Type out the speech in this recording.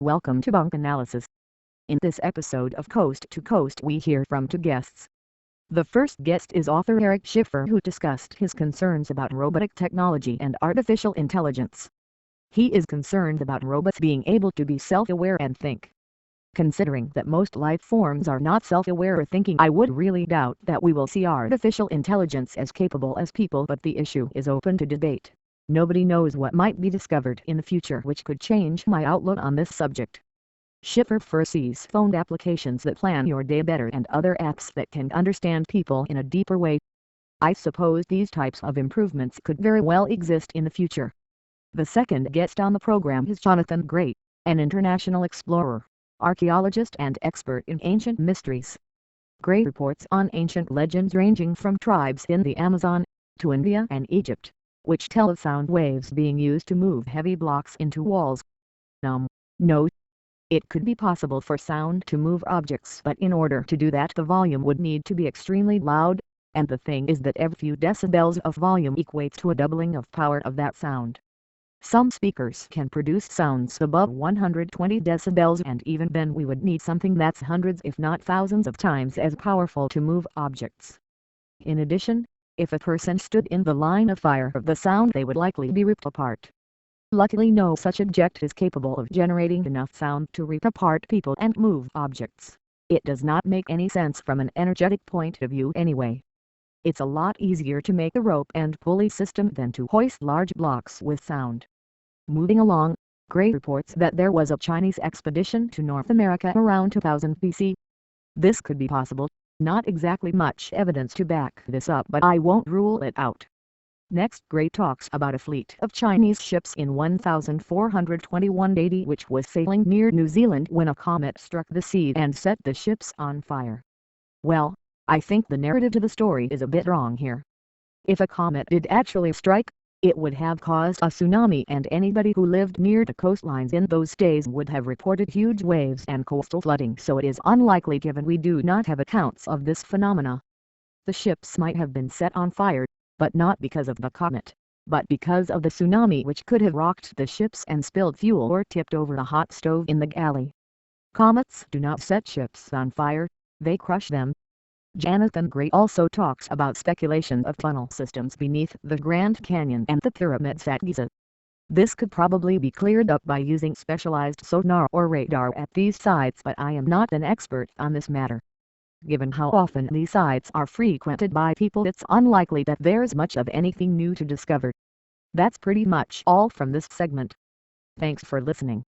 Welcome to Bunk Analysis. In this episode of Coast to Coast we hear from two guests. The first guest is author Eric Schiffer, who discussed his concerns about robotic technology and artificial intelligence. He is concerned about robots being able to be self-aware and think. Considering that most life forms are not self-aware or thinking, I would really doubt that we will see artificial intelligence as capable as people, but the issue is open to debate. Nobody knows what might be discovered in the future which could change my outlook on this subject. Schiffer foresees phone applications that plan your day better and other apps that can understand people in a deeper way. I suppose these types of improvements could very well exist in the future. The second guest on the program is Jonathan Gray, an international explorer, archaeologist and expert in ancient mysteries. Gray reports on ancient legends ranging from tribes in the Amazon to India and Egypt, which tell of sound waves being used to move heavy blocks into walls. No. It could be possible for sound to move objects, but in order to do that the volume would need to be extremely loud, and the thing is that every few decibels of volume equates to a doubling of power of that sound. Some speakers can produce sounds above 120 decibels, and even then we would need something that's hundreds if not thousands of times as powerful to move objects. In addition, if a person stood in the line of fire of the sound, they would likely be ripped apart. Luckily no such object is capable of generating enough sound to rip apart people and move objects. It does not make any sense from an energetic point of view anyway. It's a lot easier to make a rope and pulley system than to hoist large blocks with sound. Moving along, Gray reports that there was a Chinese expedition to North America around 2000 BC. This could be possible. Not exactly much evidence to back this up, but I won't rule it out. Next, Gray talks about a fleet of Chinese ships in 1421 AD which was sailing near New Zealand when a comet struck the sea and set the ships on fire. Well, I think the narrative to the story is a bit wrong here. If a comet did actually strike, it would have caused a tsunami, and anybody who lived near the coastlines in those days would have reported huge waves and coastal flooding, so it is unlikely given we do not have accounts of this phenomena. The ships might have been set on fire, but not because of the comet, but because of the tsunami which could have rocked the ships and spilled fuel or tipped over the hot stove in the galley. Comets do not set ships on fire, they crush them. Jonathan Gray also talks about speculation of tunnel systems beneath the Grand Canyon and the pyramids at Giza. This could probably be cleared up by using specialized sonar or radar at these sites, but I am not an expert on this matter. Given how often these sites are frequented by people, it's unlikely that there's much of anything new to discover. That's pretty much all from this segment. Thanks for listening.